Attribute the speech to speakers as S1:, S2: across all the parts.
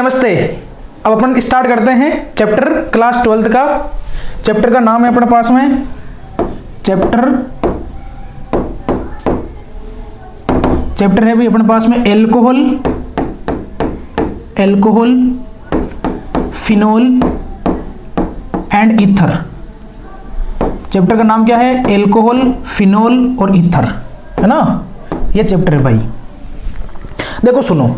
S1: नमस्ते। अब अपन स्टार्ट करते हैं चैप्टर क्लास 12 का। चैप्टर का नाम है अपने पास में चैप्टर है भाई अपने पास में alcohol, phenol and ether. Chapter का नाम क्या है? एल्कोहल, फिनोल और ईथर, है ना। ये चैप्टर है भाई। देखो सुनो,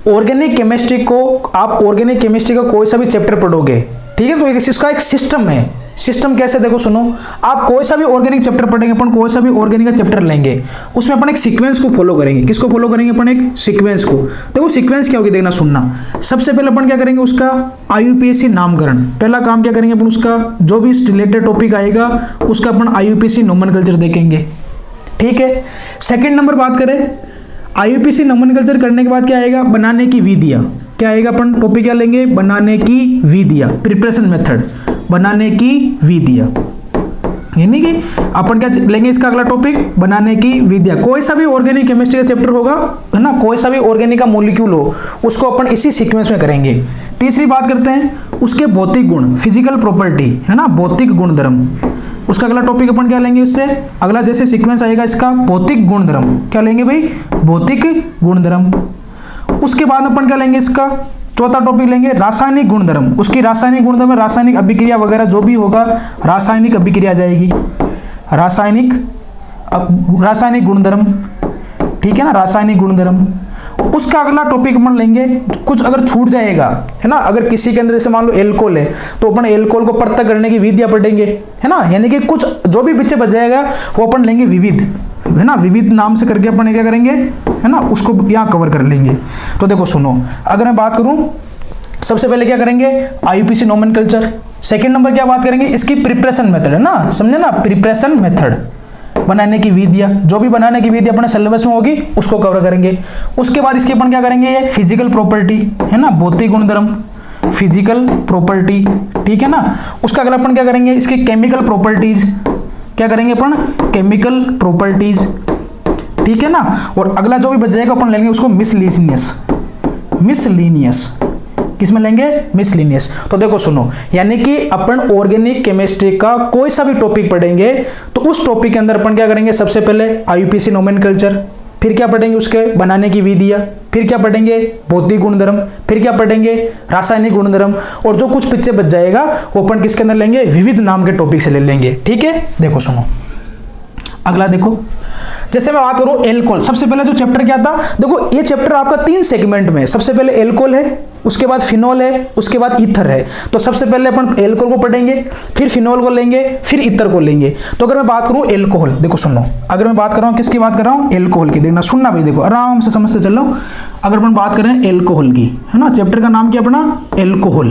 S1: ऑर्गेनिक केमिस्ट्री को आप ऑर्गेनिक केमिस्ट्री का कोई सा भी चैप्टर पढ़ोगे, ठीक है, तो इसका एक सिस्टम है। सिस्टम कैसे? देखो सुनो, आप कोई सा भी ऑर्गेनिक चैप्टर पढ़ेंगे, अपन कोई सा भी ऑर्गेनिक का चैप्टर लेंगे, उसमें अपन एक सीक्वेंस को फॉलो करेंगे। किसको फॉलो करेंगे? अपन एक सीक्वेंस को। देखो सीक्वेंस क्या होगी, देखना सुनना। सबसे पहले अपन क्या करेंगे? उसका IUPAC नामकरण। पहला काम क्या करेंगे अपन? उसका जो भी रिलेटेड टॉपिक आएगा उसका अपन IUPAC नोमेनक्लेचर देखेंगे, ठीक है। सेकेंड नंबर बात करें, IUPAC नोमेनक्लेचर करने के बाद क्या आएगा? बनाने की विधियां। क्या आएगा? अपन टॉपिक क्या लेंगे? बनाने की विधियां, प्रिपरेशन मेथड, बनाने की विधियां। यानी कि अपन क्या लेंगे? इसका अगला टॉपिक बनाने की विधियां। कोई सा भी ऑर्गेनिक केमिस्ट्री का चैप्टर होगा, है ना, कोई सा भी ऑर्गेनिक का मॉलिक्यूल हो, उसको अपन इसी सीक्वेंस में करेंगे। तीसरी बात करते हैं उसके भौतिक गुण, फिजिकल प्रॉपर्टी, है ना, भौतिक गुणधर्म। उसका अगला टॉपिक अपन क्या लेंगे? उससे अगला जैसे सीक्वेंस आएगा इसका भौतिक गुणधर्म। क्या लेंगे भाई? भौतिक गुणधर्म। उसके बाद अपन क्या लेंगे? इसका चौथा टॉपिक लेंगे रासायनिक गुणधर्म। उसकी रासायनिक गुणधर्म, रासायनिक अभिक्रिया वगैरह जो भी होगा, रासायनिक अभिक्रिया जाएगी, रासायनिक गुणधर्म, ठीक है ना, रासायनिक गुणधर्म। उसका अगला टॉपिक अपन लेंगे, कुछ अगर छूट जाएगा, है ना, अगर किसी के अंदर जैसे मान लो एल्कोहल है तो अपन एल्कोहल को पृथक करने की विधियां पढ़ेंगे, है ना। यानी कि कुछ जो भी पीछे बच जाएगा वो अपन लेंगे विविध, है ना, विविध नाम से करके अपन क्या करेंगे, है ना, उसको यहाँ कवर कर लेंगे। तो देखो सुनो, अगर मैं बात करूं, सबसे पहले क्या करेंगे? IUPAC nomenclature. सेकंड नंबर क्या बात करेंगे? इसकी प्रिपरेशन मेथड, है ना, समझे ना, प्रिपरेशन मेथड, बनाने की विधियां। जो भी बनाने की विधि अपने सिलेबस में होगी उसको कवर करेंगे। उसके बाद इसके अपन क्या करेंगे? ये फिजिकल प्रॉपर्टी, है ना, भौतिक गुणधर्म, फिजिकल प्रॉपर्टी, ठीक है ना। उसका अगला अपन क्या करेंगे? इसके केमिकल प्रॉपर्टीज। क्या करेंगे अपन? केमिकल प्रॉपर्टीज, ठीक है ना। और अगला जो भी बच जाएगा अपन लेंगे उसको मिसलिनियस। किसमें लेंगे? मिसलिनियस। तो देखो सुनो, यानी कि अपन ऑर्गेनिक केमिस्ट्री का कोई सा भी टॉपिक पढ़ेंगे तो उस टॉपिक के अंदर अपन क्या करेंगे? सबसे पहले IUPAC नोमेनक्लेचर, फिर क्या पढ़ेंगे? उसके बनाने की विधियां, फिर क्या पढ़ेंगे? भौतिक गुणधर्म, फिर क्या पढ़ेंगे? रासायनिक गुणधर्म। और जो कुछ पीछे बच जाएगा वो अपन किसके अंदर लेंगे? विविध नाम के टॉपिक से ले लेंगे, ठीक है। देखो सुनो, अगला देखो, जैसे मैं बात करूं एल्कोहल, सबसे पहले जो चैप्टर क्या था, देखो ये चैप्टर आपका 3 सेगमेंट में। सबसे पहले एल्कोहल है, उसके बाद फिनोल है, उसके बाद ईथर है। तो सबसे पहले अपन एल्कोहल को पढ़ेंगे, फिर फिनोल को लेंगे, फिर ईथर को लेंगे। तो अगर मैं बात करूं एल्कोहल, देखो सुनो, अगर मैं बात कर रहा हूं, किसकी बात कर रहा हूं? एल्कोहल की। देखना सुनना भाई, देखो आराम से समझते चलो। अगर अपन बात करें एल्कोहल की, है ना, चैप्टर का नाम क्या अपना? एल्कोहल,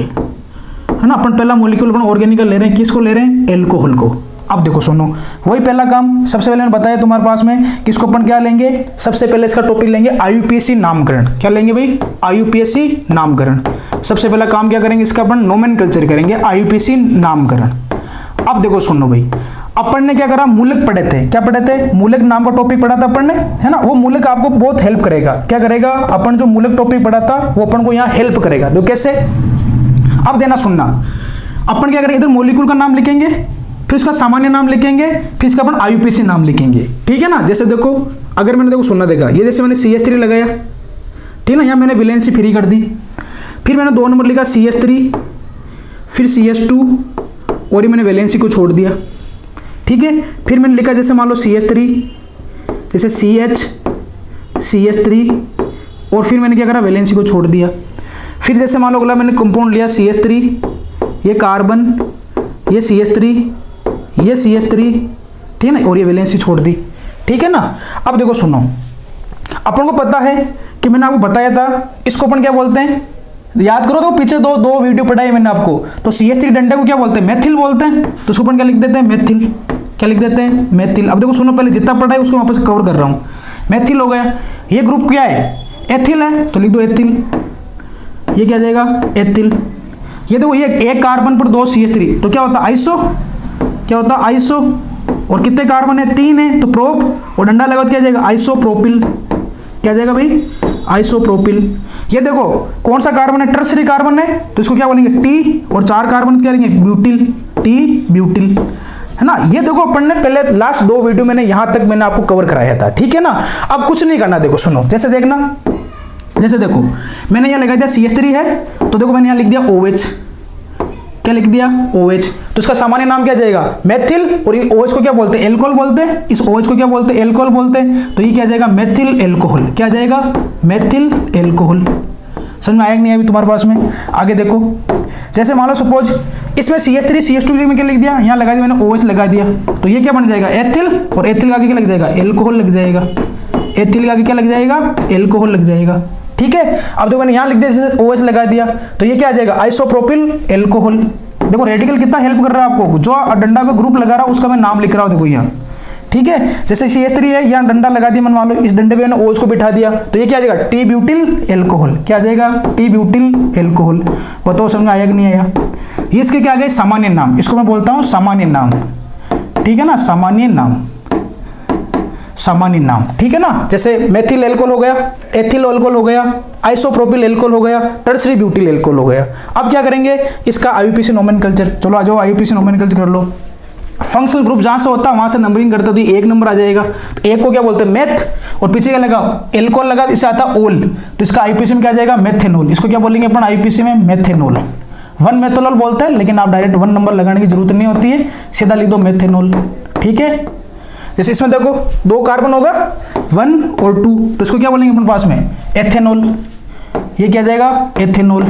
S1: है ना। अपन पहला मॉलिक्यूल अपन ऑर्गेनिक ले रहे हैं, किसको ले रहे हैं? एल्कोहल को। अब देखो सुनो, वही पहला काम, सबसे पहले मैंने बताया तुम्हारे पास में, किसको अपन क्या लेंगे? सबसे पहले इसका टॉपिक लेंगे IUPAC नामकरण। क्या लेंगे भाई? IUPAC नामकरण। सबसे पहला काम क्या करेंगे? इसका अपन नोमेनक्लेचर करेंगे, IUPAC नामकरण। अब देखो सुनो भाई, अपन ने क्या करा? मूलक पढ़े थे। क्या पढ़े थे? मूलक नाम का टॉपिक पढ़ा था अपन ने, है ना। वो मूलक आपको बहुत हेल्प करेगा। क्या करेगा? अपन जो मूलक टॉपिक पढ़ा था वो अपन को यहाँ हेल्प करेगा। तो कैसे? अब देना सुनना, अपन क्या करेंगे? इधर मॉलिक्यूल का नाम लिखेंगे, फिर इसका सामान्य नाम लिखेंगे, फिर इसका अपन IUPAC नाम लिखेंगे, ठीक है ना। जैसे देखो, अगर मैंने देखो सुनना देखा, ये जैसे मैंने CH3 लगाया, ठीक है ना, यहाँ मैंने वैलेंसी फ्री कर दी। फिर मैंने 2 नंबर लिखा CH3, फिर CH2, और ये मैंने वैलेंसी को छोड़ दिया, ठीक है। फिर मैंने लिखा जैसे मान लो CH3, जैसे CH3, और फिर मैंने क्या करा? वैलेंसी को छोड़ दिया। फिर जैसे मान लो अगला मैंने कंपाउंड लिया CH3, ये कार्बन, ये CH3, ये CH3, ठीक है ना, और ये वैलेंसी छोड़ दी, ठीक है ना। अब देखो सुनो, अपन को पता है कि मैंने आपको बताया था, इसको अपन क्या बोलते हैं? याद करो, तो पीछे दो वीडियो पढ़ाई मैंने आपको। तो CH3 डंडे को क्या बोलते हैं? मेथिल बोलते हैं। तो उसको अपन क्या लिख देते हैं? मेथिल। क्या लिख देते हैं? मेथिल। अब देखो सुनो, पहले जितना पढ़ा है उसको वापस कवर कर रहा हूं। मेथिल हो गया। ये ग्रुप क्या है? एथिल है, तो लिख दो एथिल। ये क्या जाएगा? एथिल। ये देखो, ये एक कार्बन पर 2 CH3, तो क्या होता है? आइसो। क्या होता है? आइसो। और कितने कार्बन है? 3 है, तो प्रोप, और डंडा लगा क्या जाएगा? आइसोप्रोपिल। क्या जाएगा भाई? आइसोप्रोपिल। ये देखो कौन सा कार्बन है, टर्सरी कार्बन है, तो इसको क्या बोलेंगे टी, और 4 कार्बन क्या लेंगे ब्यूटिल, टी ब्यूटिल, है ना। ये देखो अपन ने पहले लास्ट 2 वीडियो मैंने यहां तक मैंने आपको कवर कराया था, ठीक है ना। अब कुछ नहीं करना, देखो सुनो, जैसे देखना, जैसे देखो मैंने यहां लगा दिया CH3 है, तो देखो मैंने यहां लिख दिया OH, क्या लिख दिया OH, तो इसका सामान्य नाम क्या जाएगा मेथिल, और ये OH को क्या बोलते हैं एल्कोहल बोलते हैं, इस OH को क्या बोलते हैं एल्कोहल बोलते हैं, तो ये क्या जाएगा मेथिल एल्कोहल, क्या जाएगा मेथिल एल्कोहल। समझ में आया कि नहीं अभी तुम्हारे पास में। आगे देखो, जैसे मान लो सपोज इसमें CH3 CH2 में क्या लिख दिया, यहाँ लगा दिया मैंने OH लगा दिया, तो ये क्या बन जाएगा एथिल, और एथिल का आगे क्या लग जाएगा एल्कोहल लग जाएगा, एथिल का आगे क्या लग जाएगा एल्कोहल लग जाएगा, ठीक है। अब देखो मैंने यहाँ लिख दिया जैसे OH लगा दिया, तो ये क्या आ जाएगा आइसोप्रोपिल एल्कोहल। देखो रेडिकल कितना हेल्प कर रहा है आपको, जो डंडा पे ग्रुप लगा रहा है उसका मैं नाम लिख रहा हूँ, देखो यहाँ, ठीक है। जैसे CH3 है, यहाँ डंडा लगा दिया, मान लो इस डंडे पे मैंने OH को बिठा दिया, तो ये क्या आ जाएगा टी ब्यूटिल एल्कोहल, क्या आ जाएगा टी ब्यूटिल एल्कोहल। बताओ समझ में आया कि नहीं आया। ये इसके क्या आ गए सामान्य नाम, इसको मैं बोलता हूँ सामान्य नाम, ठीक है ना, सामान्य नाम, सामान्य नाम, ठीक है ना। जैसे मेथिल एल्कोहल हो गया, एथिल एल्कोहल हो गया, आइसोप्रोपिल एल्कोहल हो गया, टर्सरी ब्यूटिल एल्कोहल हो गया। अब क्या करेंगे इसका IUPAC नोमेनकल्चर, चलो आ जाओ IUPAC नोमेनकल्चर कर लो। फंक्शनल ग्रुप जहां से होता है वहां से नंबरिंग करते तो 1 नंबर आ जाएगा, तो एक को क्या बोलते हैं मेथ, और पीछे क्या लगा एल्कोहल लगा, इससे आता ओल, तो इसका IUPAC में क्या आ जाएगा मेथेनॉल, इसको क्या बोलेंगे अपन IUPAC में मेथेनॉल। 1 मेथोनॉल बोलते हैं, लेकिन आप डायरेक्ट 1 नंबर लगाने की जरूरत नहीं होती है, सीधा लिख दो मेथेनॉल, ठीक है। जैसे इसमें देखो 2 कार्बन होगा 1 और 2, तो इसको क्या बोलेंगे अपन पास में एथेनॉल, ये क्या जाएगा एथेनॉल,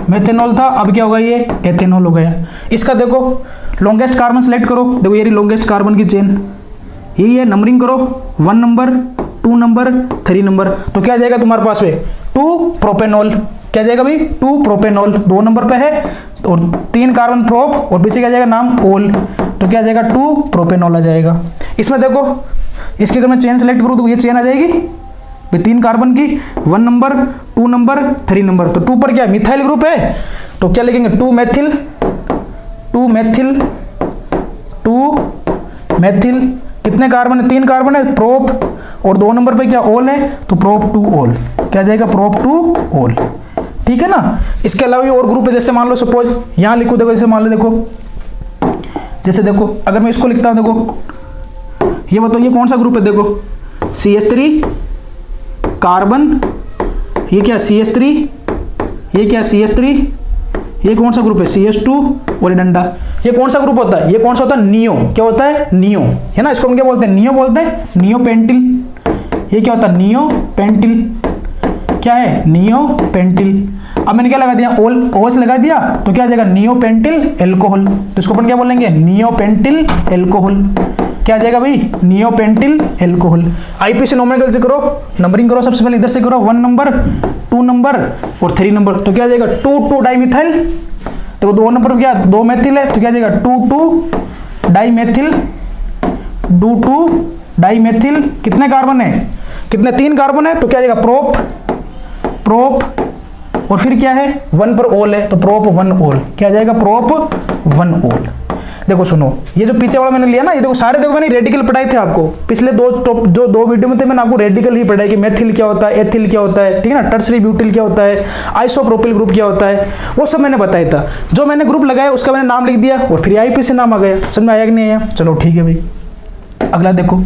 S1: मेथेनॉल था, अब क्या होगा ये एथेनॉल हो गया। इसका देखो लॉन्गेस्ट कार्बन सेलेक्ट करो, देखो ये लॉन्गेस्ट कार्बन की चेन, यही है, नंबरिंग करो 1 नंबर 2 नंबर 3 नंबर, तो क्या जाएगा तुम्हारे पास में 2 प्रोपेनॉल, क्या जाएगा भाई 2 प्रोपेनॉल, 2 नंबर पे है, और 3 कार्बन प्रोप, और पीछे क्या जाएगा नाम ओल, तो क्या जाएगा 2 प्रोपेनॉल आ जाएगा। इसमें देखो इसकी अगर मैं चेन सेलेक्ट करूँ तो ये चेन आ जाएगी 3 कार्बन की, 1 नंबर 2 नंबर 3 नंबर, तो 2 पर क्या मिथाइल ग्रुप है, तो क्या लिखेंगे 2 मेथिल 2 मेथिल 2 मेथिल, कितने कार्बन है 3 कार्बन है प्रोप, और 2 नंबर पे क्या ओल है, तो प्रोप 2 ओल, क्या जाएगा प्रोप 2 ओल, ठीक है ना। इसके अलावा और ग्रुप है, जैसे मान लो सपोज यहाँ लिखो, देखो जैसे मान लो देखो, जैसे देखो अगर मैं इसको लिखता हूं, देखो ये बताओ ये कौन सा ग्रुप है, देखो CH3 कार्बन, ये क्या CH3, ये क्या CH3, ये कौन सा ग्रुप है CH2, और ये डंडा, ये कौन सा ग्रुप होता है, ये कौन सा होता है नियो, क्या होता है नियो, है ना, इसको हम क्या बोलते हैं नियो बोलते हैं, नियो पेंटिल, ये क्या होता है नियो पेंटिल, क्या है नियो पेंटिल। अब मैंने क्या लगा दिया OH लगा दिया, तो क्या आ जाएगा नियो पेंटिल एल्कोहल, तो इसको अपन क्या बोलेंगे नियो पेंटिल एल्कोहल, क्या आ जाएगा भाई neo pentyl alcohol. IUPAC nomenclature करो, नंबरिंग करो, सबसे पहले इधर से करो 1 नंबर 2 नंबर और 3 नंबर, तो क्या आ जाएगा 2 डाइमिथाइल, तो 2 नंबर क्या 2 मेथिल है, तो क्या आ जाएगा 2 डाइमेथिल, 2 डाइमेथिल, कितने कार्बन है, कितने 3 कार्बन है, तो क्या आ जाएगा प्रोप, और फिर क्या है 1 पर ओल है, तो प्रोप 1 ओल, क्या आ जाएगा प्रोप 1 ओल। देखो सुनो, ये जो पीछे वाला मैंने लिया ना, ये देखो सारे, देखो मैंने रेडिकल पढ़ाए थे आपको पिछले 2 वीडियो में थे, मैंने आपको रेडिकल ही पढ़ाया कि मेथिल क्या होता है, एथिल क्या होता है, ठीक है ना, टर्सरी ब्यूटिल क्या होता है, आइसोप्रोपिल ग्रुप क्या होता है, वो सब मैंने बताया था। जो मैंने ग्रुप लगाया उसका मैंने नाम लिख दिया, और फिर IUPAC नाम आ गया। समझ में आया कि नहीं आया, चलो ठीक है भाई। अगला देखो,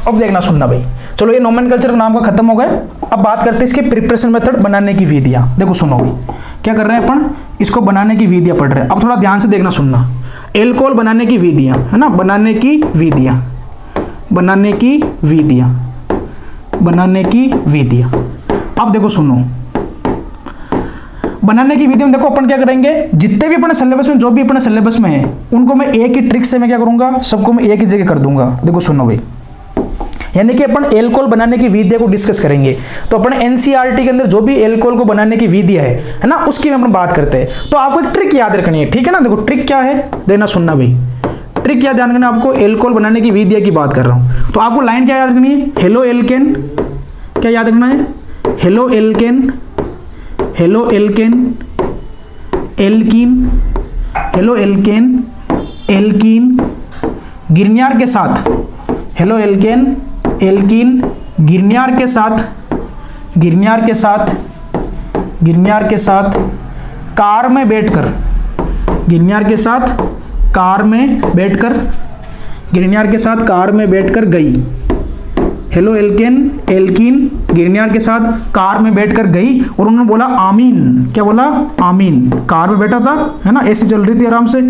S1: अब देखना सुनना भाई, चलो ये नोमेनकल्चर का नाम का खत्म हो गया। अब बात करते हैं इसके प्रिपरेशन मेथड, बनाने की विधियां। देखो सुनो भाई, क्या कर रहे हैं अपन, इसको बनाने की विधियां पढ़ रहे हैं। अब थोड़ा ध्यान से देखना सुनना, एल्कोहल बनाने की विधियां, है ना, बनाने की विधियां, बनाने की विधियां, बनाने की विधियां। अब देखो सुनो, बनाने की विधि में देखो अपन क्या करेंगे, जितने भी अपने सिलेबस में, जो भी अपने सिलेबस में है, उनको मैं एक ही ट्रिक से मैं क्या करूंगा, सबको मैं एक ही जगह कर दूंगा। देखो सुनो भाई, यानी कि अपन एल्कोहल बनाने की विधिया को डिस्कस करेंगे, तो अपन NCERT के अंदर जो भी एल्कोहल को बनाने की विधिया है ना, उसकी में अपन बात करते हैं। तो आपको एक ट्रिक याद रखनी है, ठीक है ना। देखो ट्रिक क्या है, देना सुनना भाई, ट्रिक क्या ध्यान रखना, आपको एल्कोहल बनाने की विधिया की बात कर रहा हूं, तो आपको लाइन क्या याद रखनी है, हेलो एल्केन, क्या याद रखना है, haloalkane, haloalkane, alkene, haloalkane, alkene गिरनियार के साथ, हेलो एल्केन एल्कीन गिरनियार के साथ, गिरनियार के साथ कार में बैठकर, गिरनियार के साथ कार में बैठकर गई। हेलो एल्कीन गिरनियार के साथ कार में बैठकर गई और उन्होंने बोला आमीन। क्या बोला? आमीन। कार में बैठा था, है ना, एसी चल रही थी आराम से,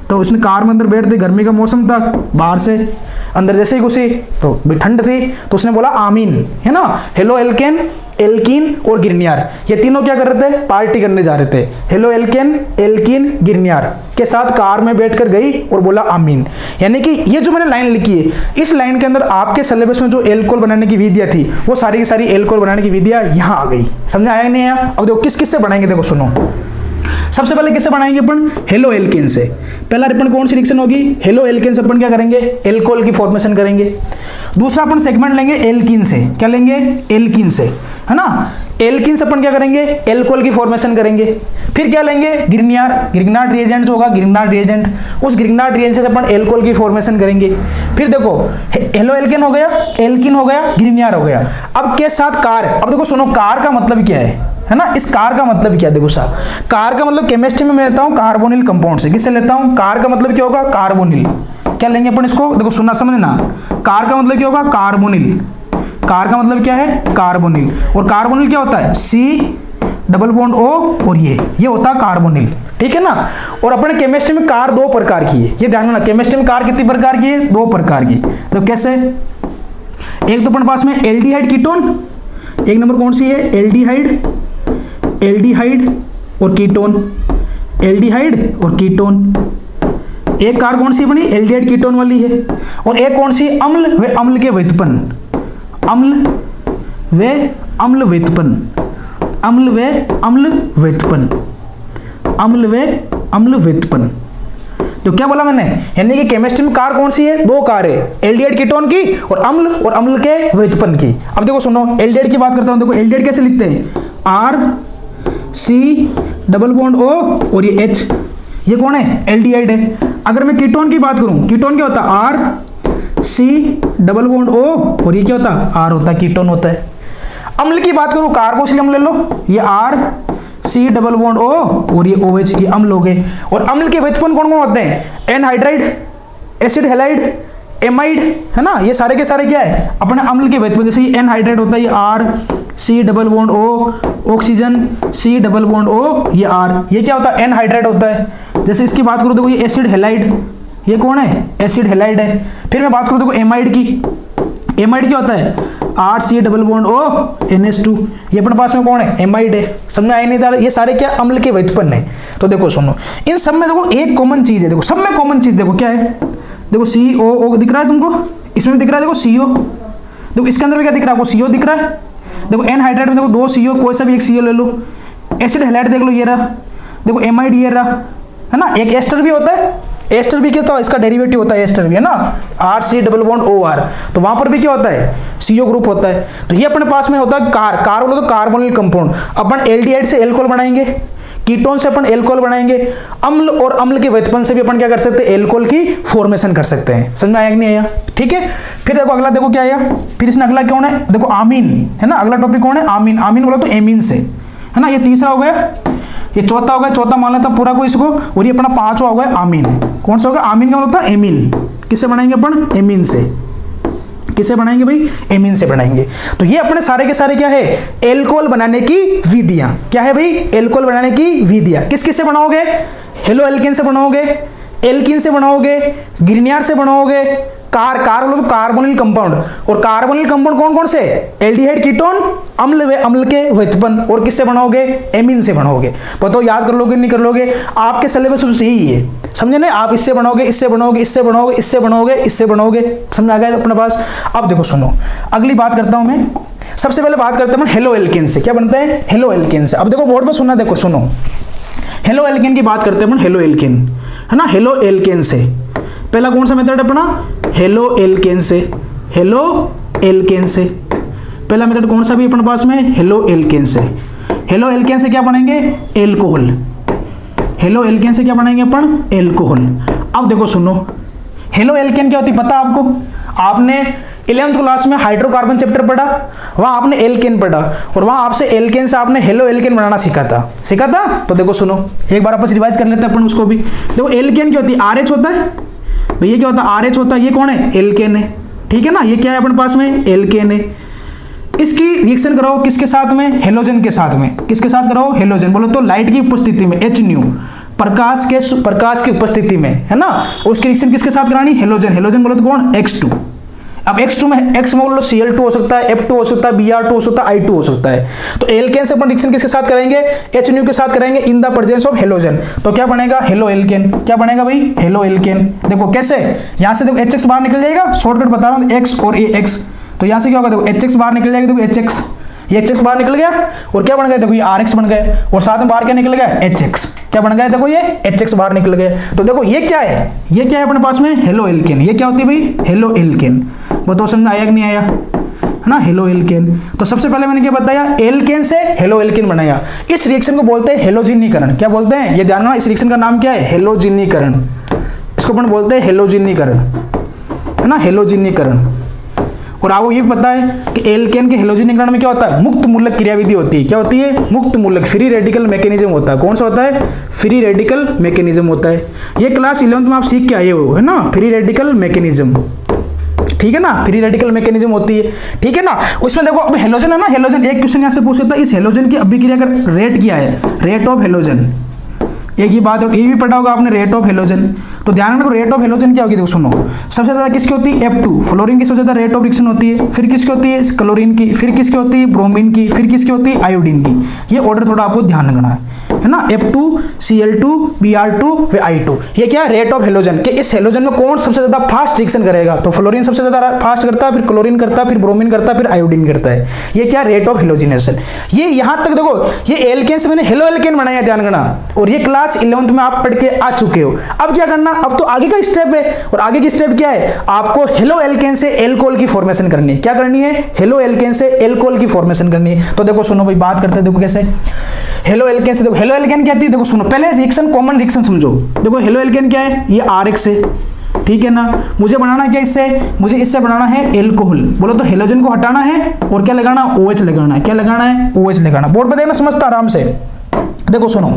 S1: तो उसने कार में अंदर बैठ दी, गर्मी का मौसम था, बाहर से अंदर जैसे ही घुसी तो ठंड थी, तो उसने बोला आमीन, है ना। हेलो एल्कीन और गिरनियार, ये तीनों क्या कर रहे थे? पार्टी करने जा रहे थे। हेलो एल्कीन गिरनियार के साथ कार में बैठकर गई और बोला आमीन। यानी कि ये जो मैंने लाइन लिखी है, इस लाइन के अंदर आपके सिलेबस में जो एल्कोहल बनाने की विधियां थी, वो सारी की सारी एल्कोहल बनाने की विधियां यहां आ गई। समझ आया नहीं आया? अब देखो किस किस से बनाएंगे, देखो सुनो। सबसे पहले किससे बनाएंगे अपन? हेलो एल्केन से। पहला अपन कौन सी रिएक्शन होगी? हेलो एल्केन से अपन क्या करेंगे? एल्कोहल की फॉर्मेशन करेंगे। दूसरा अपन सेगमेंट लेंगे एल्कीन से। क्या लेंगे? एल्कीन से, है ना। एल्कीन से अपन क्या करेंगे? एल्कोहल की फॉर्मेशन करेंगे। फिर क्या लेंगे? गिरगनाट रिएजेंट जो होगा, गिरगनाट रिएजेंट, उस गिरगनाट रिएजेंट से अपन एल्कोहल की फॉर्मेशन करेंगे। फिर देखो हेलो एल्केन हो गया, एल्कीन हो गया, गिरनियार हो गया। अब के साथ कार। अब देखो सुनो, कार का मतलब क्या है ना। इस कार का मतलब क्या? देखो साहब, कार का मतलब केमिस्ट्री में मैं लेता हूं कार्बोनिल कंपाउंड से। किससे लेता हूं? कार का मतलब क्या होगा? कार्बोनिल। क्या लेंगे अपन इसको? देखो सुनना समझना, कार का मतलब क्या होगा? कार्बोनिल। कार का मतलब क्या है? कार्बोनिल। और कार्बोनिल क्या होता है? C≡O और ये होता है कार्बोनिल, ठीक है ना। और अपने केमिस्ट्री में कार दो प्रकार की है, ये ध्यान रखना। केमिस्ट्री में कार कितनी प्रकार की है? दो प्रकार की। तो कैसे? एक तो अपने पास में एल्डिहाइड कीटोन, एक नंबर कौन सी है? एल्डिहाइड और कीटोन, एल्डिहाइड और कीटोन। एक कार कौन सी बनी? एल्डिहाइड कीटोन वाली है। और एक कौन सी? अम्ल व अम्ल के व्युत्पन्न, अम्ल व अम्ल व्युत्पन्न, अम्ल व अम्ल व्युत्पन्न, अम्ल व अम्ल व्युत्पन्न। तो क्या बोला मैंने? यानी कि केमिस्ट्री में कार कौन सी है? दो कार है, एल्डिहाइड कीटोन की और अम्ल के व्युत्पन्न की। अब देखो सुनो, एल्डिहाइड की बात करता हूं। देखो एल्डिहाइड कैसे लिखते हैं? R≡C≡O और ये H, ये कौन है? एल्डिहाइड है। अगर मैं कीटोन की बात करूं, कीटोन क्या होता है? R≡C≡O और ये क्या होता है? R होता है, कीटोन होता है। अम्ल की बात करूं, कार्बोक्सिल अम्ल ले लो, ये R≡C≡O और ये OH, ये अम्ल हो गए। और अम्ल के व्युत्पन्न कौन कौन होते हैं? एनहाइड्राइड, एसिड हैलाइड, एमाइड, है ना। ये सारे के सारे क्या है? अपने अम्ल के व्युत्पन्न। जैसे ये एनहाइड्राइड होता है, ये R≡C≡O, ऑक्सीजन C≡O, ये R, ये क्या होता है? एनहाइड्राइड होता है। जैसे इसकी बात करूं, देखो ये एसिड हैलाइड, ये कौन है? एसिड हैलाइड है। फिर मैं बात करूं देखो एमाइड की, एमाइड क्या होता है? R≡C≡O NH2, ये अपने पास में कौन है? एमाइड है। समझ में आया नहीं था? ये सारे क्या? अम्ल के व्युत्पन्न है। तो देखो सुनो, इन सब में देखो एक कॉमन चीज है। देखो सब में कॉमन चीज देखो क्या है? देखो COO दिख रहा है तुमको, इसमें दिख रहा है देखो CO। देखो इसके अंदर भी क्या दिख रहा है? आपको CO दिख रहा है। देखो एनहाइड्राइड में देखो दो CO, कोई सा भी एक CO ले लो। एसिड हैलाइड देख लो, ये रहा। देखो एमाइड ये रहा, है ना। एक एस्टर भी होता है, एस्टर भी क्या होता है? इसका डेरिवेटिव होता है एस्टर भी, है ना, R≡C≡OR। तो वहां पर भी क्या होता है? CO ग्रुप होता है। तो ये अपने पास में होता है कार बोलो तो कार्बोनिल कंपाउंड। अपन एल्डिहाइड से एल्कोहल बनाएंगे, कीटोन से अपन एल्कोहल बनाएंगे, अम्ल और अम्ल के व्युत्पन्न से भी अपन क्या कर सकते हैं? एल्कोहल की फॉर्मेशन कर सकते हैं। समझ में आया कि नहीं आया? ठीक है। फिर देखो अगला, देखो क्या आया? फिर इसने अगला कौन है? देखो आमीन, है ना। अगला टॉपिक कौन है? आमीन। आमीन बोला तो एमीन से, है ना। ये तीसरा हो गया, ये चौथा हो गया, चौथा मान लेता पूरा को इसको। और ये अपना पांचवा हो गया आमीन। कौन सा होगा? आमीन का मतलब एमीन। किससे बनाएंगे अपन? एमीन से। किसे बनाएंगे भाई? एमीन से बनाएंगे। तो ये अपने सारे के सारे क्या है? एल्कोहल बनाने की विधियां। क्या है भाई? एल्कोहल बनाने की विधियां। किस किस से बनाओगे? हेलो एल्केन से बनाओगे, एल्कीन से बनाओगे, गिरनियार से बनाओगे, कार बोलो तो कार्बोनिल कंपाउंड। और कार्बोनिल कंपाउंड कौन कौन से? एल्डिहाइड कीटोन, अम्ल व अम्ल के व्युत्पन्न। और किससे बनाओगे? एमीन से बनाओगे। बताओ याद कर लोगे नहीं कर लोगे? आपके सिलेबस में यही है, समझे ना। आप इससे बनाओगे, इससे बनाओगे, इससे बनाओगे, इससे बनाओगे, इससे बनाओगे। समझ आ गया अपने पास? अब देखो सुनो, अगली बात करता हूं मैं। सबसे पहले बात करते हैं हेलो एल्केन से। क्या बनता है? हेलो एल्केन से। अब देखो बोर्ड पर सुनना, देखो सुनो, हेलो एल्केन की बात करते हैं। हेलो एल्केन, है ना। हेलो एल्केन से पहला कौन सा मेथड अपना? हेलो एल्केन से। हेलो एल्केन से पहला मेथड कौन सा भी अपने पास में? हेलो एल्केन से। हेलो एल्केन से क्या बनाएंगे? एल्कोहल। हेलो एल्केन से क्या बनाएंगे अपन? एल्कोहल। अब देखो सुनो, हेलो एल्केन क्या होती है पता आपको? आपने 11th क्लास में हाइड्रोकार्बन चैप्टर पढ़ा, वहां आपने एल्केन पढ़ा और वहां आपसे एल्केन से आपने हेलो एल्केन बनाना सीखा था। तो देखो सुनो, एक बार आपस रिवाइज कर लेते हैं अपन उसको भी। देखो एल्केन क्या होती है, RH होता है भाई, ये क्या होता है, RH होता है, ये कौन है, एल्केन है, ठीक है ना, ये क्या है अपने पास में, एल्केन है। इसकी रिएक्शन कराओ किसके साथ में, हेलोजन के साथ में। किसके साथ कराओ, हेलोजन। बोलो तो लाइट की उपस्थिति में, HNu, प्रकाश की उपस्थिति में, है ना, उसकी रिएक्शन किसके साथ करानी, हेलोजन। हेलोजन बोलो तो कौन, X2। अब X2 में X में बोलो Cl2 हो सकता है, F2 हो सकता है, Br2 हो सकता है, I2 हो सकता है। तो एल्केन से अपन रिएक्शन किसके साथ करेंगे, HNu के साथ करेंगे in the presence of halogen. तो क्या बनेगा, हेलो एल्केन। क्या बनेगा भाई, हेलो एल्केन। देखो कैसे, यहां से देखो HX बाहर निकल जाएगा, शॉर्टकट बता रहा हूं, X और AX। तो यहां से क्या होगा, देखो HX बाहर निकल जाएगा, देखो HX, ये HX बाहर निकल गया और क्या बन गया, देखो ये RX बन गए और साथ में बाहर क्या निकल गया, HX। क्या बन गया, देखो ये HX बाहर निकल गया। तो देखो ये क्या है, ये क्या है अपने पास में, हेलो एल्केन। ये क्या होती है भाई, हेलो एल्केन। बताओ समझ में आया कि नहीं आया, है ना, हेलो एल्केन। तो सबसे पहले मैंने क्या बताया, एल्केन से हेलो एल्केन बनाया। इस रिएक्शन को बोलते हैं हेलोजिनीकरण। क्या बोलते हैं, ये ध्यान रखना, इस रिएक्शन का नाम क्या है, हेलोजिनीकरण। इसको अपन बोलते हैं हेलोजिनीकरण, है ना, हेलोजिनीकरण। और आपको ये पता है कि एल्केन के हेलोजिनीकरण में क्या होता है, मुक्त मूलक क्रियाविधि होती है। क्या होती है, मुक्त मूलक, फ्री रेडिकल मैकेनिज्म होता है। कौन सा होता है, फ्री रेडिकल मैकेनिज्म होता है। ये क्लास 11th में आप सीख के आए हो, है ना, फ्री रेडिकल मैकेनिज्म, ठीक है ना, फ्री रेडिकल मैकेनिज्म होती है, ठीक है ना। उसमें देखो अब हेलोजन है ना, हेलोजन, एक क्वेश्चन यहां से पूछ सकता है, इस हेलोजन की अभिक्रिया का रेट क्या है, रेट ऑफ हेलोजन। एक ही बात, ये भी पढ़ा होगा आपने, रेट ऑफ हेलोजन। तो ध्यान रखो, रेट ऑफ हेलोजन क्या होगी, देखो सुनो, सबसे ज्यादा किसकी होती है, F2, फ्लोरीन की सबसे ज्यादा रेट ऑफ रिएक्शन होती है। फिर किसकी होती है, क्लोरीन की। फिर किसकी होती है, ब्रोमीन की। फिर किसकी होती है, आयोडीन की। ये ऑर्डर थोड़ा आपको ध्यान रखना है ना, F2, Cl2, Br2 व I2। ये क्या है, रेट ऑफ हेलोजन, कि इस हेलोजन में कौन सबसे ज्यादा फास्ट रिएक्शन करेगा। तो फ्लोरीन सबसे ज्यादा फास्ट करता है, फिर क्लोरीन करता है, फिर ब्रोमीन करता है, फिर आयोडीन करता है। ये क्या, रेट ऑफ हेलोजिनेशन। ये यहां तक देखो, ये एल्केन से मैंने हेलो एल्केन बनाया, ध्यान रखना। और ये क्लास 11th में आप पढ़ के आ चुके हो। अब क्या करना, अब तो आगे का स्टेप है, और आगे की स्टेप क्या है, आपको हेलो एल्केन से एल्कोहल की फॉर्मेशन करनी है। क्या करनी है, हेलो एल्केन से एल्कोहल की फॉर्मेशन करनी है। तो देखो सुनो भाई, बात करते हैं, देखो कैसे हेलो एल्केन से। देखो हेलो एल्केन क्या है, देखो सुनो, पहले रिएक्शन, कॉमन रिएक्शन समझो। देखो हेलो एल्केन क्या है, ये RX है, ठीक है ना। मुझे बनाना क्या इससे, मुझे इससे बनाना है एल्कोहल। बोलो तो हेलोजन को हटाना है और क्या लगाना, OH लगाना है। क्या लगाना है, OH लगाना। बोर्ड पे देखना, समझता आराम से। देखो सुनो,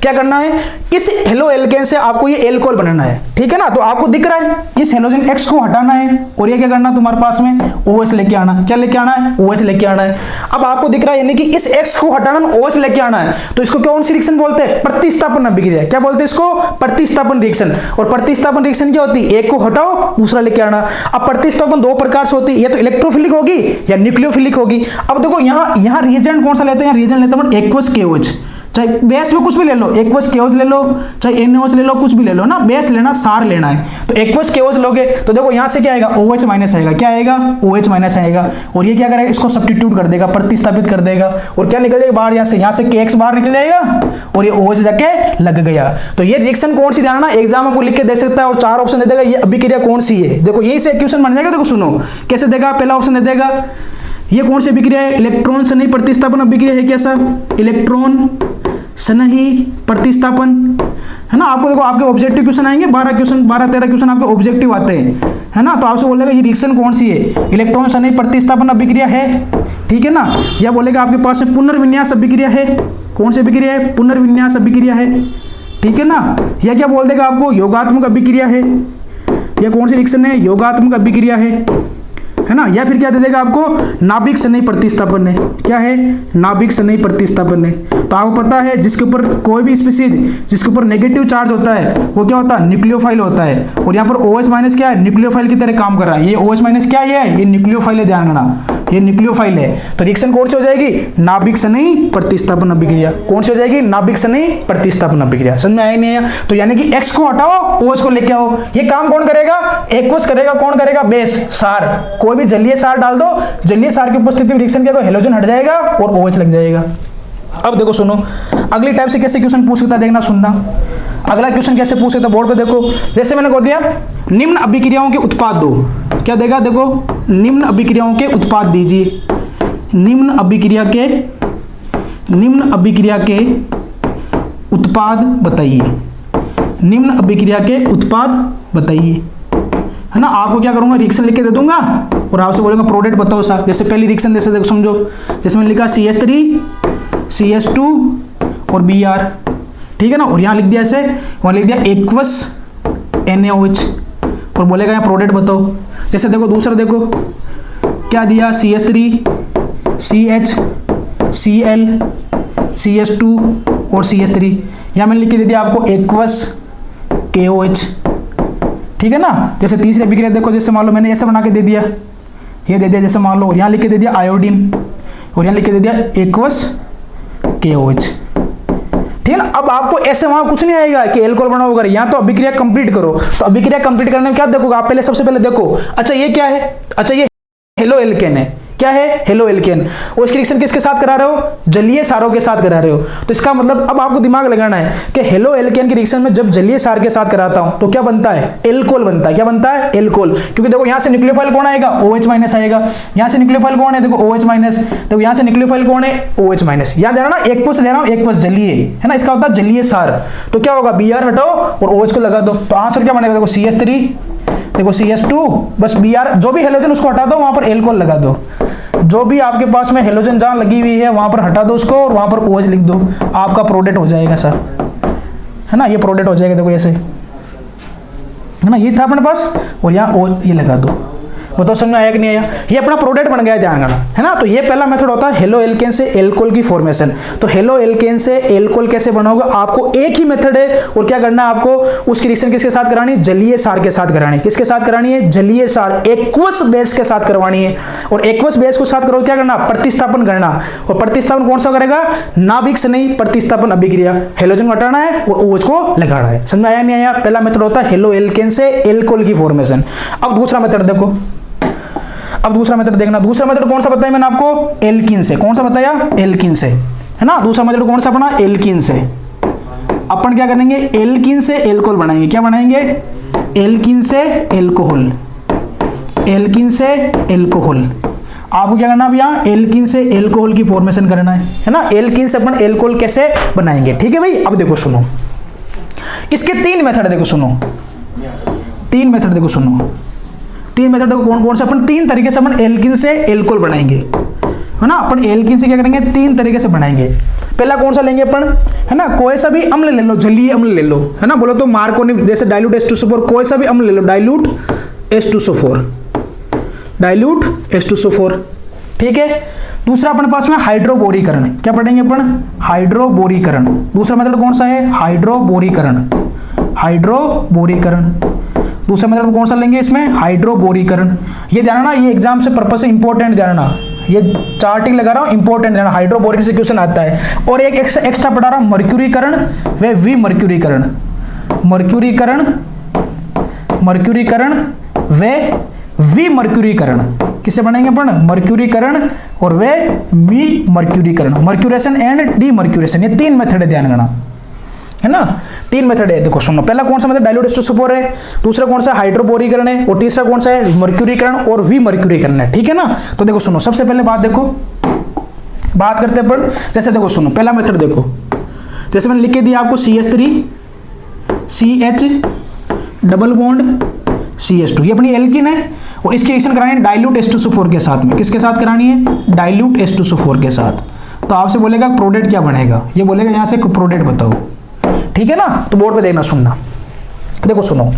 S1: क्या करना है, इस हेलो एल्केन से आपको ये एल्कोहल बनाना है, ठीक है ना। तो आपको दिख रहा है, इस हेलोजन X को हटाना है और ये क्या करना, तुम्हारे पास में OH लेके आना। क्या लेके आना है, OH लेके आना है। अब आपको दिख रहा है, यानी कि इस X को हटाना, OH लेके आना है। तो इसको कौन सी रिएक्शन बोलते हैं, प्रतिस्थापन अभिक्रिया। क्या बोलते हैं इसको, प्रतिस्थापन रिएक्शन। और प्रतिस्थापन रिएक्शन क्या होती है, एक को हटाओ, दूसरा लेके आना। अब प्रतिस्थापन दो प्रकार से होती है, या तो इलेक्ट्रोफिलिक होगी या न्यूक्लियोफिलिक होगी। अब देखो यहाँ रिएजेंट कौन सा लेते हैं, रिएजेंट लेते हैं एक्वस KOH। चाहे बेस में कुछ भी ले लो, एक्वस KOH ले लो, चाहे NaOH ले लो, कुछ भी ले लो ना, बेस लेना, सार लेना है। तो एक्वस KOH लोगे तो देखो यहां से क्या आएगा, OH माइनस आएगा। क्या आएगा, OH माइनस आएगा। और ये क्या करेगा, इसको सब्स्टिट्यूट कर देगा, प्रतिस्थापित कर देगा। और क्या निकल जाएगा बाहर, यहाँ से KX बाहर निकल जाएगा और ये OH जाके लग गया। तो ये रिएक्शन कौन सी, ध्यान, एग्जाम आपको लिख के दे सकता है और 4 ऑप्शन दे देगा, ये अभिक्रिया कौन सी है। देखो यही से क्वेश्चन बन जाएगा। देखो सुनो कैसे देगा, पहला ऑप्शन दे देगा, ये कौन सी अभिक्रिया है, इलेक्ट्रॉन सन्निहित प्रतिस्थापन अभिक्रिया है। कैसा, इलेक्ट्रॉन सन्निहित प्रतिस्थापन, है ना। आपको देखो, आपके ऑब्जेक्टिव क्वेश्चन आएंगे, 12-13 क्वेश्चन आपके ऑब्जेक्टिव आते हैं, है ना। तो आपसे बोलेगा ये रिएक्शन कौन सी है, इलेक्ट्रॉन सन्निहित प्रतिस्थापन अभिक्रिया है, ठीक है ना। या बोलेगा आपके पास में पुनर्विन्यास अभिक्रिया है। कौन सी अभिक्रिया है, पुनर्विन्यास अभिक्रिया है, ठीक है ना। या क्या बोल देगा आपको, योगात्मक अभिक्रिया है। या कौन सी रिएक्शन है, योगात्मक अभिक्रिया है ना। या फिर क्या दे देगा आपको, नाभिक सन्निहित प्रतिस्थापन है। क्या है, नाभिक सन्निहित प्रतिस्थापन है। तो आपको पता है, जिसके ऊपर कोई भी स्पीशीज जिसके ऊपर नेगेटिव चार्ज होता है वो क्या होता है, न्यूक्लियोफाइल होता है। और यहाँ पर OH माइनस क्या है, न्यूक्लियोफाइल की तरह काम कर रहा है। ये OH माइनस क्या है, ये न्यूक्लियोफाइल है, ध्यान रखना, ये न्यूक्लियोफाइल है। तो रिएक्शन कौन सी हो जाएगी, नाभिक सन्निहित प्रतिस्थापन अभिक्रिया। कौन सी हो जाएगी, नाभिक सन्निहित प्रतिस्थापन अभिक्रिया। समझ में आया नहीं आया। तो यानी कि X को हटाओ, OH को लेके आओ। ये काम कौन करेगा, एक्वस करेगा। कौन करेगा, बेस, सार। कोई भी जलीय सार डाल दो, जलीय सार की उपस्थिति में रिएक्शन क्या, हेलोजन हट जाएगा और OH लग जाएगा। अब देखो सुनो, अगली टाइप से कैसे क्वेश्चन पूछ सकता है, देखना सुनना। अगला क्वेश्चन कैसे पूछ सकता है, बोर्ड पे देखो। जैसे मैंने कह दिया, निम्न अभिक्रियाओं के उत्पाद दो। क्या देगा, देखो, निम्न अभिक्रियाओं के उत्पाद दीजिए। निम्न अभिक्रिया के उत्पाद बताइए। निम्न अभिक्रिया के उत्पाद बताइए, है ना। आपको क्या करूंगा, रिएक्शन लिख के दे दूंगा, और आपसे बोलेगा प्रोडक्ट बताओ सा, जैसे पहली रिएक्शन जैसे देखो समझो, जैसे मैंने लिखा CH3 CH2 और Br, ठीक है ना, और यहाँ लिख दिया ऐसे, वहाँ लिख दिया एक्वस NaOH और बोलेगा यहाँ प्रोडक्ट बताओ। जैसे देखो दूसरा देखो क्या दिया, CH3 CH Cl CH2 और CH3, यहाँ मैंने लिख के दे दिया आपको एक्वस KOH, ठीक है ना। जैसे तीसरी अभिक्रिया देखो, जैसे मान लो मैंने ऐसे बना के दे दिया, ये दे दिया, जैसे मान लो यहाँ लिख के दे दिया आयोडीन और यहाँ लिख के दे दिया एक्वस KOH, ठीक है ना। अब आपको ऐसे वहां कुछ नहीं आएगा कि एल्कोहल बना होगा, यहाँ तो अभिक्रिया कंप्लीट करो। तो अभिक्रिया कंप्लीट करने में क्या देखोगे आप, पहले सबसे पहले देखो, अच्छा ये क्या है, अच्छा ये हेलो एल्केन है, क्या है, हेलो एल्केन, और इसकी रिएक्शन किसके साथ करा रहे हो, जलीय सारों के साथ करा रहे हो। तो इसका मतलब अब आपको दिमाग लगाना है कि हेलो एल्केन की रिएक्शन में जब जलीय सार के साथ कराता हूं तो क्या बनता है, एल्कोहल बनता है। क्या बनता है, एल्कोहल, क्योंकि देखो यहां से न्यूक्लियोफाइल कौन आएगा, OH माइनस आएगा, यहां से न्यूक्लियोफाइल कौन है, देखो OH माइनस, देखो यहां से न्यूक्लियोफाइल कौन है, OH माइनस, याद है ना, एक पक्ष ले रहा हूं, एक पक्ष जलीय है ना, इसका होता है जलीय सार। तो क्या होगा, Br हटाओ और OH को लगा दो, तो आंसर क्या बनेगा, देखो CH3, देखो CH2, बस Br जो भी हेलोजन उसको हटा दो, वहां पर एल्कोहल लगा दो, जो भी आपके पास में हेलोजन जहां लगी हुई है वहां पर हटा दो उसको और वहां पर OH लिख दो, आपका प्रोडक्ट हो जाएगा सर, है ना, ये प्रोडक्ट हो जाएगा। देखो ऐसे है ना, ये था अपने पास, और यहाँ OH ये लगा दो। वो तो समझ में आया कि नहीं आया, ये अपना प्रोडक्ट बन गया, ध्यान रखना, है ना। तो ये पहला मेथड होता है हेलो एल्केन से एल्कोहल की फॉर्मेशन। तो हेलो एल्केन से एल्कोहल कैसे बनाओगे, आपको एक ही मेथड है, और क्या करना है आपको, उसकी रिएक्शन किसके साथ करानी है, जलीय सार के साथ करानी है। किसके साथ करानी है, जलीय सार, एक्वस बेस के साथ करवानी है। और एक्वस बेस को साथ करो, क्या करना, प्रतिस्थापन करना, और प्रतिस्थापन कौन सा करेगा, नाभिक से नहीं, प्रतिस्थापन अभिक्रिया, हेलोजन को हटाना है और OH को लगाना है। समझ में आया नहीं आया, पहला मेथड होता है हेलो एल्केन से एल्कोहल की फॉर्मेशन। अब दूसरा मेथड देखो, अब दूसरा मेथड देखना, दूसरा मेथड कौन सा बताया मैंने आपको, एल्कीन से। कौन सा बताया, एल्कीन से, है ना। दूसरा मेथड कौन सा अपना, एल्कीन से। अपन क्या करेंगे, एल्कीन से एल्कोहल बनाएंगे, क्या बनाएंगे, एल्कीन से एल्कोहल, एल्कीन से एल्कोहल। आपको क्या करना है, यहाँ एल्कीन से एल्कोहल की फॉर्मेशन करना है ना। एल्कीन से अपन एल्कोहल कैसे बनाएंगे, ठीक है भाई। अब देखो सुनो, इसके तीन मेथड देखो, सुनो तीन मेथड देखो, सुनो तीन मेथड देखो कौन कौन से, अपन तीन तरीके से अपन एल्कीन से एल्कोहल बनाएंगे, है ना। अपन एल्कीन से क्या करेंगे, तीन तरीके से बनाएंगे। पहला कौन सा लेंगे अपन, है ना, कोई सा भी अम्ल ले लो, जलीय अम्ल ले लो, है ना, बोलो तो मार्कोनिप, जैसे डाइल्यूट H2SO4, कोई सा भी अम्ल ले लो, डाइल्यूट H2SO4, डाइल्यूट H2SO4, ठीक है। दूसरा अपने पास में हाइड्रोबोरीकरण, क्या पढ़ेंगे अपन, हाइड्रोबोरीकरण। दूसरा मेथड कौन सा है, हाइड्रोबोरीकरण, हाइड्रोबोरीकरण। दूसरा मेथड कौन सा लेंगे इसमें, हाइड्रोबोरीकरण। ये ध्यान रखना, ये एग्जाम से पर्पस से इंपॉर्टेंट ध्यान रखना, ये चार्टिंग लगा रहा हूं, इंपॉर्टेंट ध्यान, हाइड्रोबोरीकरण से क्वेश्चन आता है। और एक एक्स्ट्रा पढ़ा रहा हूं, मर्क्यूरीकरण व विमर्क्यूरीकरण, मर्क्यूरीकरण, मर्क्यूरीकरण व विमर्क्यूरीकरण। किसे बनाएंगे अपन, मर्क्यूरीकरण और वे विमर्क्यूरीकरण, मर्क्यूरेशन एंड डीमर्क्यूरेशन, ये तीन मेथड है, ध्यान रखना, है ना, तीन मेथड है। देखो सुनो, पहला कौन सा मेथड, डाइल्यूट H2SO4 है, दूसरा कौन सा हाइड्रोबोरीकरण है, और तीसरा कौन सा है, मर्क्यूरीकरण और विमर्क्यूरीकरण है, ठीक है ना। तो देखो सुनो, सबसे पहले बात देखो, बात करते हैं अपन, जैसे देखो सुनो, पहला मेथड देखो, जैसे मैंने लिख के दिया आपको CH3 CH double bond CH2, ये अपनी एल्कीन है, और इसकी रिएक्शन करानी है डाइल्यूट H2SO4 के साथ में। किसके साथ करानी है, डाइल्यूट H2SO4 के साथ। तो आपसे बोलेगा प्रोडक्ट क्या बनेगा, ये बोलेगा यहाँ से प्रोडक्ट बताओ, ठीक है ना। तो बोर्ड पे देखना, सुनना, देखो सुनो,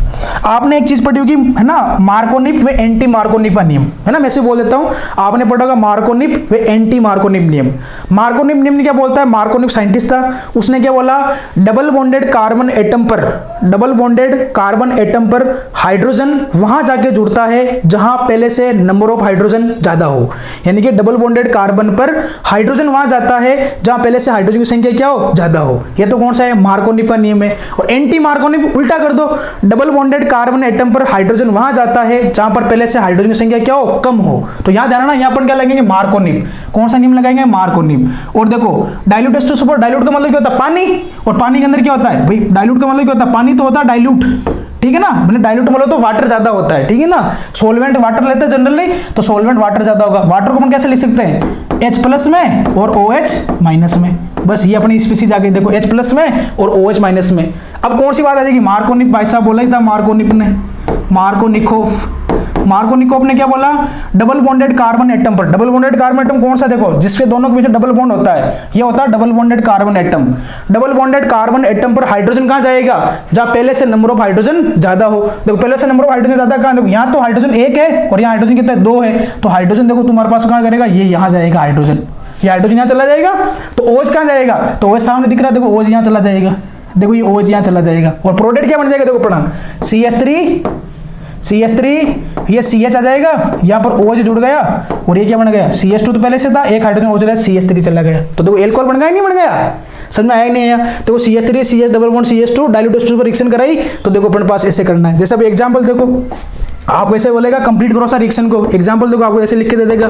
S1: आपने एक चीज पढ़ी होगी, है ना, मार्कोनिप व एंटी मार्कोनिप नियम, है ना, मैं से बोल देता हूं, आपने पढ़ा होगा मार्कोनिप व एंटी मार्कोनिप नियम। मार्कोनिप नियम क्या बोलता है, मार्कोनिप साइंटिस्ट था, उसने क्या बोला, डबल बॉन्डेड कार्बन एटम पर, डबल बॉन्डेड कार्बन एटम पर हाइड्रोजन वहां जाके जुड़ता है जहां पहले से नंबर ऑफ हाइड्रोजन ज्यादा हो, यानी कि डबल बॉन्डेड कार्बन पर हाइड्रोजन वहां जाता है जहां पहले से हाइड्रोजन की संख्या क्या हो, ज्यादा हो। ये तो कौन सा है, मार्कोनिप का नियम है। और एंटी मार्कोनिप उल्टा कर दो, डबल बॉन्डेड कार्बन एटम पर हाइड्रोजन वहां जाता है जहां पर पहले से हाइड्रोजन की संख्या क्या हो, कम हो। तो यहां ध्यान रखना, यहां पर क्या लगेंगे, मार्कोनिप। कौन सा नियम लगाएंगे, मार्कोनिप। और देखो डाइल्यूट H2SO4, डाइल्यूट का मतलब क्या होता है, पानी, और पानी के अंदर क्या होता है भाई, डाइल्यूट का मतलब क्या होता है, पानी तो होता है डाइल्यूट, ठीक है ना, मतलब डाइल्यूट मतलब तो वाटर ज्यादा होता है, ठीक है ना। सोलवेंट वाटर लेते हैं जनरली, तो सोलवेंट वाटर ज्यादा होगा। वाटर को हम कैसे लिख सकते हैं, H+ में और OH- में, बस ये अपनी स्पीसीज आगे देखो, H+ में और OH- में। अब कौन सी बात आ जाएगी, मार्कोनिप, भाई साहब बोला ही था मार्कोनिप ने, मार्कोनिकोफ, मार्कोनिकोव ने क्या बोला, डबल बॉन्डेड कार्बन एटम पर, डबल बॉन्डेड कार्बन एटम कौन सा, देखो जिसके दोनों के बीच डबल बॉन्ड होता है, ये होता है double bonded carbon atom. Double bonded carbon atom पर हाइड्रोजन कहां जाएगा, जहां पहले से नंबर ऑफ हाइड्रोजन ज्यादा हो। देखो पहले से नंबर ऑफ हाइड्रोजन ज्यादा कहां, देखो यहां तो हाइड्रोजन 1 है और यहां हाइड्रोजन कितना है, 2 है, तो हाइड्रोजन देखो तुम्हारे पास कहां करेगा, ये यहां जाएगा हाइड्रोजन, ये हाइड्रोजन यहां चला जाएगा। तो OH कहां जाएगा, तो OH सामने दिख रहा है, देखो OH यहां चला जाएगा, देखो ये OH यहां चला जाएगा और प्रोडक्ट क्या बन जाएगा, देखो पढ़ा CH3 ये CH आ जाएगा, यहाँ पर OH जुड़ गया और ये क्या बन गया, CH2 तो पहले से था, एक हाइड्रोजन हो चला, CH3 चला गया, तो देखो एल्कोहल बन गया नहीं बन गया, समझ में आया नहीं आया। तो CH3 CH double bond CH2 dilute H2 पर रिएक्शन कराई, तो देखो अपने पास ऐसे करना है। जैसे अब एग्जांपल देखो, आप ऐसे बोलेगा कंप्लीट करो सा रिएक्शन को, एग्जांपल देखो आपको ऐसे लिख के दे देगा,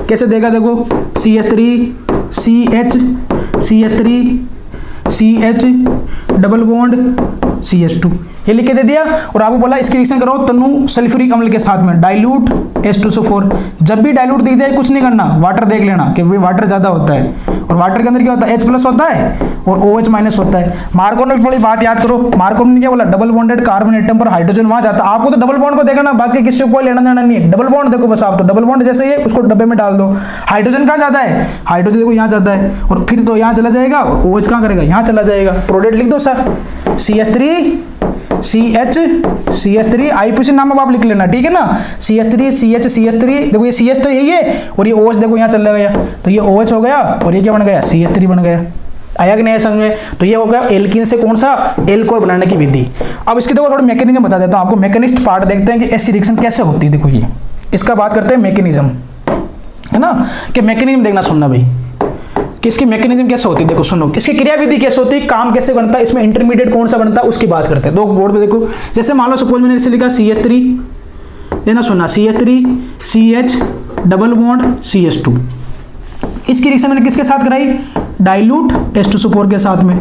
S1: कैसे देगा देखो, CH3 CH double bond CH2 ये लिख के दे दिया और आपको बोला इसकी रिएक्शन करो तनु सल्फ्यूरिक अम्ल के साथ में, डाइल्यूट H2SO4। जब भी डाइल्यूट दिख जाए कुछ नहीं करना, वाटर देख लेना कि वाटर ज्यादा होता है और वाटर के अंदर क्या होता है, H+ होता है और OH- होता है। मार्कोनिक थोड़ी बात याद करो, मार्कोनिक ने क्या बोला, डबल बॉन्डेड कार्बन एटम पर हाइड्रोजन वहां जाता है, आपको तो डबल बॉन्ड को देखना, बाकी किसी को कोई लेना देना नहीं है, डबल बॉन्ड देखो बस, आप तो डबल बॉन्ड जैसे ही उसको डब्बे में डाल दो। हाइड्रोजन कहां जाता है, हाइड्रोजन देखो यहां जाता है और फिर तो यहां चला जाएगा और OH कहां करेगा, यहां चला जाएगा। प्रोडक्ट लिख दो सर, CH3 IUPAC नाम अब आप लिख लेना, ठीक है ना, CH3 देखो ये CH तो यही है और ये OH देखो यहाँ चला गया, तो ये OH हो गया और ये क्या बन गया, CH3 बन गया। आया कि नहीं समझ में, तो ये हो गया एल्कीन से कौन सा, एल्कोहल बनाने की विधि। अब इसके देखो थोड़ा मैकेनिज्म बता देता हूँ आपको, मैकेनिस्ट पार्ट देखते हैं कि ऐसी रिएक्शन कैसे होती है। देखो ये इसका बात करते हैं मैकेनिज्म, है ना, कि मैकेनिज्म देखना सुनना भाई, कि इसकी मैकेनिज्म कैसे होती है। देखो सुनो, इसकी क्रियाविधि कैसे होती है, काम कैसे बनता है, इसमें इंटरमीडिएट कौन सा बनता है उसकी बात करते हैं। दो बोर्ड पे देखो, जैसे मान लो सपोज मैंने इसे लिखा CH3, देना सुनना, CH3 CH double bond CH2, इसकी रिएक्शन मैंने किसके साथ कराई, डाइल्यूट H2SO4 के साथ में,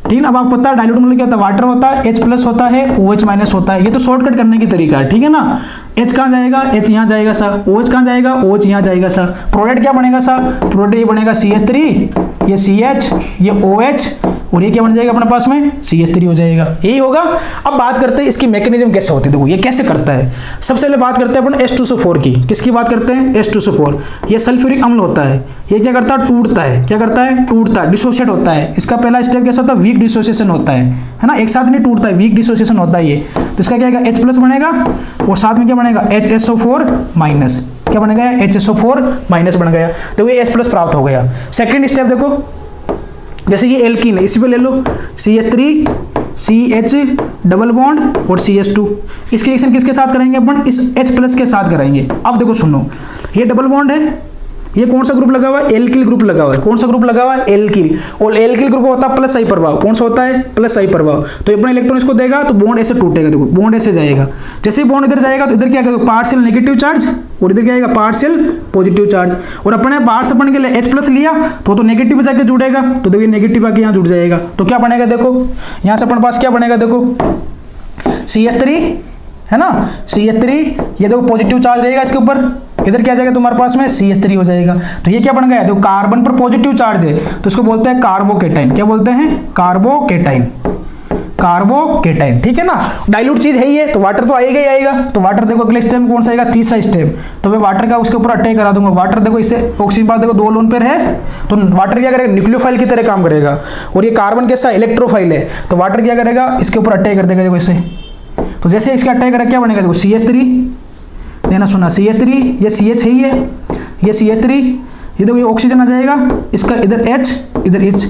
S1: ठीक है। अब आपको पता है डाइल्यूट मतलब क्या होता है, वाटर होता है, H+ होता है, OH- होता है, ये तो शॉर्टकट करने की तरीका है, ठीक है ना। H कहाँ जाएगा, H यहाँ जाएगा सर, OH कहाँ जाएगा, OH यहाँ जाएगा सर। प्रोडक्ट क्या बनेगा सर, प्रोडक्ट ये बनेगा CH3, ये CH, ये OH और ये क्या बन जाएगा अपने पास में, CH3 हो जाएगा, यही होगा। अब बात करते हैं इसकी मैकेनिज्म कैसे होती है, देखो ये कैसे करता है। सबसे पहले बात करते हैं अपन H2SO4 की, किसकी बात करते हैं, H2SO4, ये सल्फ्यूरिक अम्ल होता है, ये क्या करता है, टूटता है, क्या करता है, टूटता है, डिसोशिएट होता है। इसका पहला स्टेप कैसा होता है, वीक डिसोसिएशन होता है ना, एक साथ नहीं टूटता है, वीक डिसोसिएशन होता है ये। तो इसका क्या आएगा, H+ बनेगा और साथ में क्या बनेगा, HSO4-, क्या बनेगा, HSO4- बन गया, तो ये H+ प्राप्त हो गया। सेकेंड स्टेप देखो, जैसे ये एल्कीन है, इसी पे ले लो CH3 CH डबल बॉन्ड और CH2, इसकी रिएक्शन किसके साथ करेंगे अपन, इस H+ के साथ कराएंगे। अब देखो सुनो, ये डबल बॉन्ड है, ये कौन सा ग्रुप लगा हुआ है, एल्किल ग्रुप लगा हुआ है, कौन सा ग्रुप लगा हुआ है, एल्किल, और एल्किल ग्रुप होता है प्लस आई प्रभाव, कौन सा होता है, प्लस आई प्रभाव। तो अपना इलेक्ट्रॉन इसको देगा तो बॉन्ड ऐसे टूटेगा, देखो बॉन्ड ऐसे जाएगा, जैसे ही बॉन्ड इधर जाएगा तो इधर क्या करेगा, पार्शियल नेगेटिव चार्ज और इधर क्या आएगा, पार्शियल पॉजिटिव चार्ज। और अपने बाहर से अपन के लिए H+ लिया तो नेगेटिव में जाके जुड़ेगा, तो देखिए नेगेटिव आके यहाँ जुड़ जाएगा, तो क्या बनेगा, देखो यहाँ से अपने पास क्या बनेगा, देखो CH3 है ना, CH3, ये देखो पॉजिटिव चार्ज रहेगा इसके ऊपर, इधर क्या जाएगा तुम्हारे पास में, CH3 हो जाएगा। तो ये क्या बन गया, देखो कार्बन पर पॉजिटिव चार्ज है तो इसको बोलते हैं कार्बोकेटाइन, क्या बोलते हैं, कार्बोकेटाइन, ठीक है ना। डाइल्यूट चीज है ही है तो वाटर तो आएगा ही आएगा, तो वाटर देखो अगले स्टेप में कौन सा आएगा, तीसरा स्टेप, तो मैं वाटर का उसके ऊपर अटैक करा दूंगा। वाटर देखो इससे ऑक्सीजन पास देखो 2 लोन पेयर है, तो वाटर क्या करेगा, न्यूक्लियोफाइल की तरह काम करेगा, और ये कार्बन कैसा इलेक्ट्रोफाइल है, तो वाटर क्या करेगा, इसके ऊपर अटैक कर देगा, देखो इससे। तो जैसे इसका अटैक करेगा क्या बनेगा, देखो CH3, देना सुना, CH3, ये CH है ही है, ये CH3, ये देखो ये ऑक्सीजन आ जाएगा, इसका इधर H, इधर H।